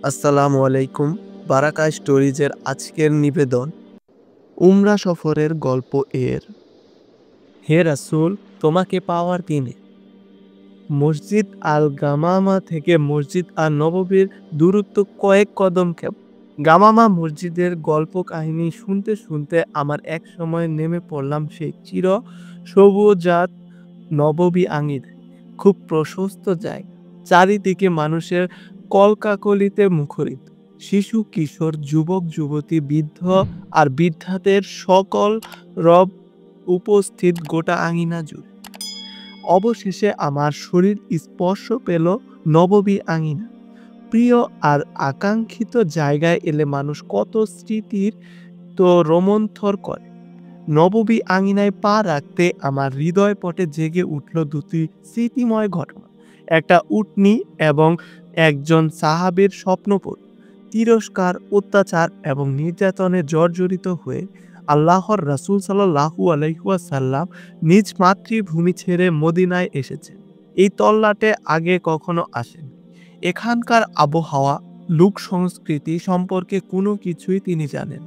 আসসালামু আলাইকুম। বারাকা স্টোরিজের আজকের নিবেদন উমরা সফরের গল্প এর। হে রাসূল, তোমাকে পাওয়ার দিনে মসজিদ আল গামামা থেকে মসজিদ আল নববীর দূরত্ব কয়েক কদম কেবল। গামামা মসজিদের গল্প কাহিনী শুনতে শুনতে আমার এক সময় নেমে পড়লাম সেই চির সবুজাত নববী আঙিনায়। খুব প্রশস্ত জায়গা, চারিদিকে মানুষের কলকাকলিতে মুখরিত। শিশু, কিশোর, যুবক, যুবতী, বৃদ্ধ আর বৃদ্ধাদের সকল রব উপস্থিত গোটা আঙিনা জুড়ে। অবশেষে আমার শরীর স্পর্শ পেল নববী আঙিনা। প্রিয় আর আকাঙ্ক্ষিত জায়গায় এলে মানুষ কত স্মৃতির তো রোমন্থর করে। নববী আঙিনায় পা রাখতে আমার হৃদয় পটে জেগে উঠল দুটি স্মৃতিময় ঘটনা। একটা উটনী এবং একজন সাহাবীর স্বপ্নপথ তিরস্কার, অত্যাচার এবং নির্যাতনে জর্জরিত হয়ে আল্লাহর রাসূল সাল্লাল্লাহু আলাইহি ওয়াসাল্লাম নিজ মাতৃভূমি ছেড়ে মদিনায় এসেছেন। এই তল্লাটে আগে কখনো আসেন। এখানকার আবহাওয়া, লোক সংস্কৃতি সম্পর্কে কোনো কিছুই তিনি জানেন।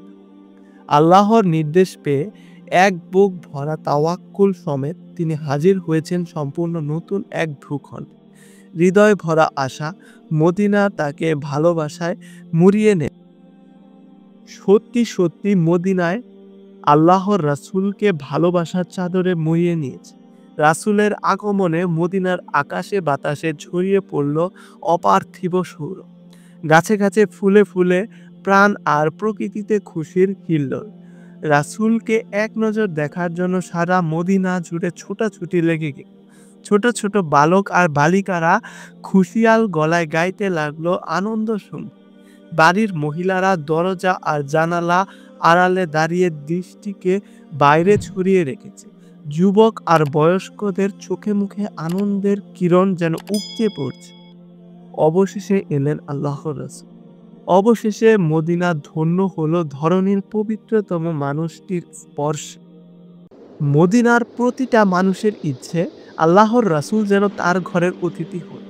আল্লাহর নির্দেশ পেয়ে এক বুক ভরা তাওয়াক্কুল সমেত তিনি হাজির হয়েছেন সম্পূর্ণ নতুন এক ভূখণ্ডে। হৃদয় ভরা আশা, মদিনা তাকে ভালোবাসায় মুড়িয়ে নেয়। সত্যি সত্যি মদিনায় আল্লাহর রাসূলকে ভালোবাসার চাদরে মুড়িয়ে নিয়েছে। রাসূলের আগমনে মদিনার আকাশে বাতাসে ছড়িয়ে পড়ল অপার্থিব সৌরভ। গাছে গাছে ফুলে ফুলে প্রাণ আর প্রকৃতিতে খুশির হিল্লোল। রাসূলকে এক নজর দেখার জন্য সারা মদিনা জুড়ে ছোটাছুটি লেগে গেল। ছোট ছোট বালক আর বালিকারা খুশিয়াল গলায় গাইতে লাগলো আনন্দ শুন। বাড়ির মহিলারা দরজা আর জানালা আড়ালে দাঁড়িয়ে দৃষ্টিকে বাইরে ছড়িয়ে রেখেছে। যুবক আর বয়স্কদের চোখে মুখে আনন্দের কিরণ যেন উপচে পড়ছে। অবশেষে এলেন আল্লাহর রাসূল। অবশেষে মদিনা ধন্য হলো ধরনীর পবিত্রতম মানুষটির স্পর্শে। মদিনার প্রতিটা মানুষের ইচ্ছে আল্লাহর রাসূল যেন তার ঘরের অতিথি হন।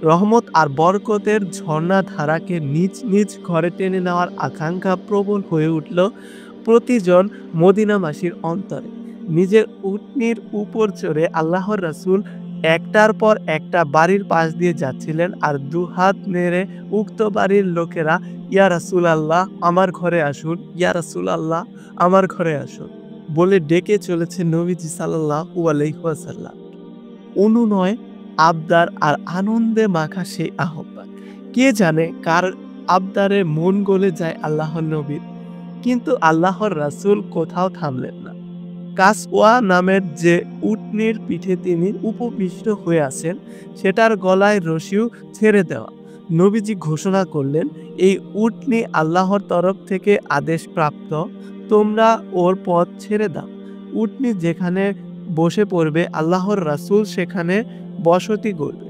রহমত আর বরকতের ঝর্ণাধারাকে নিজ নিজ ঘরে টেনে নেওয়ার আকাঙ্ক্ষা প্রবল হয়ে উঠল প্রতিজন মদিনাবাসীর অন্তরে। নিজের উটনীর উপর চড়ে আল্লাহর রাসূল একটার পর একটা বাড়ির পাশ দিয়ে যাচ্ছিলেন আর দুহাত নেড়ে উক্ত বাড়ির লোকেরা, ইয়া রাসূলাল্লাহ আমার ঘরে আসুন, ইয়া রাসূলাল্লাহ আমার ঘরে আসুন বলে ডেকে চলেছে নবীজি সাল্লাল্লাহু আলাইহি ওয়াসাল্লাম। অনুনয়, আবদার আর আনন্দে মাখা সেই আহ্বান। কে জানে কার আবদারে মন গলে যায় আল্লাহর নবীর। কিন্তু আল্লাহর রাসূল কোথাও থামলেন না। কাসওয়া নামের যে উটনীর পিঠে তিনি উপবিষ্ট হয়ে আছেন সেটার গলায় রশিও ছেড়ে দেওয়া। নবীজি ঘোষণা করলেন, এই উটনী আল্লাহর তরফ থেকে আদেশপ্রাপ্ত, তোমরা ওর পথ ছেড়ে দাও। উটনী যেখানে বসে পড়বে আল্লাহর রাসূল সেখানে বসতি করবে,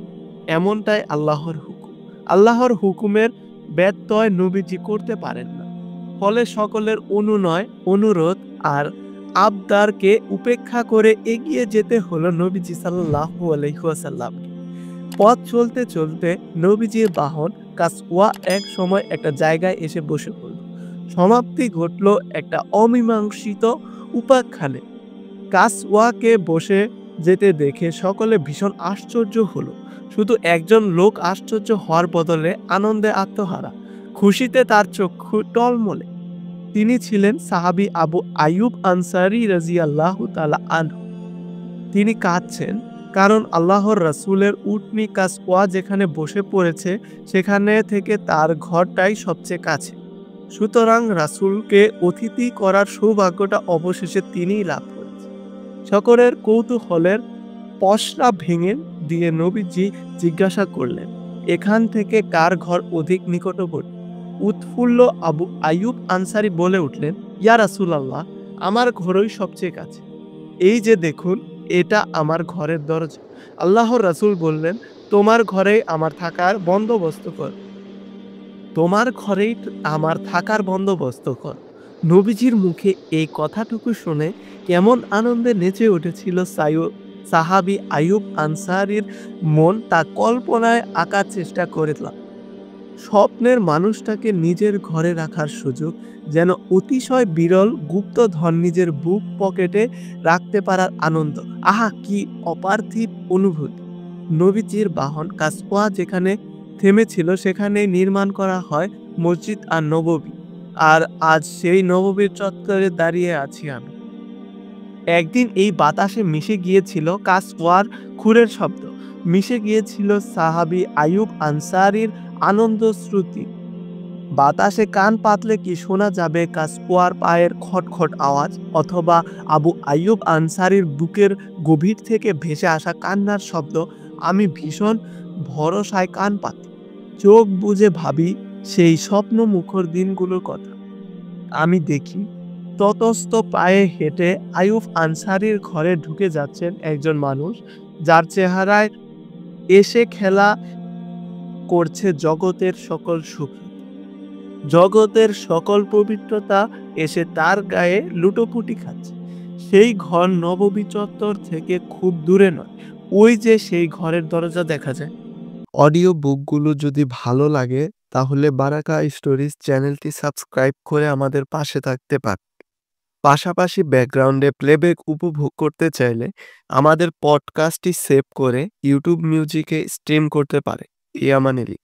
এমনটাই আল্লাহর হুকুম। আল্লাহর হুকুমের ব্যত্যয় নবীজি করতে পারেন না। ফলে সকলের অনুনয়, অনুরোধ আর আবদারকে উপেক্ষা করে এগিয়ে যেতে হলো নবীজি সাল্লাল্লাহু আলাইহি ওয়াসাল্লামকে। পথ চলতে চলতে নবীজির বাহন কাসওয়া এক সময় একটা জায়গায় এসে বসে পড়ল। সমাপ্তি ঘটল একটা অমীমাংসিত উপাখ্যানে। কাসওয়াকে বসে যেতে দেখে সকলে ভীষণ আশ্চর্য হলো। শুধু একজন লোক আশ্চর্য হওয়ার বদলে আনন্দে আত্মহারা, খুশিতে তার চক্ষু টলমলে। তিনি ছিলেন সাহাবী আবু আইয়ুব আনসারী রাদিয়াল্লাহু তাআলা আনহু। তিনি কাঁদছেন কারণ আল্লাহর রাসূলের উটনী কাসওয়া যেখানে বসে পড়েছে সেখানে থেকে তার ঘরটাই সবচেয়ে কাছে। সুতরাং রাসূলকে অতিথি করার সৌভাগ্যটা অবশেষে তিনিই লাভ করেছেন। সকলের কৌতূহলের পসরা ভেঙে দিয়ে নবীজি জিজ্ঞাসা করলেন, এখান থেকে কার ঘর অধিক নিকটবর্তী? উৎফুল্ল আবু আইয়ুব আনসারী বলে উঠলেন, ইয়া রাসূলাল্লাহ আমার ঘরই সবচেয়ে কাছে। এই যে দেখুন, এটা আমার ঘরের দরজা। আল্লাহর রাসূল বললেন, তোমার ঘরেই আমার থাকার বন্দোবস্ত কর, তোমার ঘরেই আমার থাকার বন্দোবস্ত কর। নবীজির মুখে এই কথাটুকু শুনে কেমন আনন্দে নেচে উঠেছিল সাহাবী আইয়ুব আনসারীর মন, তা কল্পনায় আঁকার চেষ্টা করলাম। স্বপ্নের মানুষটাকে নিজের ঘরে রাখার সুযোগ, যেন অতিশয় বিরল গুপ্তধন নিজের বুক পকেটে রাখতে পারার আনন্দ। আহা, কি অপার্থিব অনুভূতি! নবীজির বাহন কাসওয়া যেখানে থেমেছিল সেখানেই নির্মাণ করা হয় মসজিদ আর নববী। আর আজ সেই নববীর চত্বরে দাঁড়িয়ে আছি আমি। একদিন এই বাতাসে মিশে গিয়েছিল কাসওয়ার খুরের শব্দ, মিশে গিয়েছিল সাহাবী আইয়ুব আনসারীর আনন্দ শ্রুতি। বাতাসে কান পাতলে কি শোনা যাবে কাসওয়ার পায়ের খটখট আওয়াজ, অথবা আবু আইয়ুব আনসারীর বুকের গভীর থেকে ভেসে আসা কান্নার শব্দ। আমি ভীষণ ভরসায় কান পাতি, চোখ বুজে ভাবি সেই স্বপ্ন মুখর দিনগুলোর কথা। আমি দেখি ততস্থ পায়ে হেঁটে আইয়ুব আনসারীর ঘরে ঢুকে যাচ্ছেন একজন মানুষ, যার চেহারায় এসে খেলা করছে জগতের সকল সুখ, জগতের সকল পবিত্রতা এসে তার গায়ে লুটোপুটি খাচ্ছে। সেই ঘর নববী চত্বর থেকে খুব দূরে নয়, ওই যে সেই ঘরের দরজা দেখা যায়। অডিও বুকগুলো যদি ভালো লাগে তাহলে বারাকা স্টোরিজ চ্যানেলটি সাবস্ক্রাইব করে আমাদের পাশে থাকতে পারেন। পাশাপাশি ব্যাকগ্রাউন্ডে প্লেব্যাক উপভোগ করতে চাইলে আমাদের পডকাস্টটি সেভ করে ইউটিউব মিউজিকে স্ট্রিম করতে পারে। ইয়ামানিলি।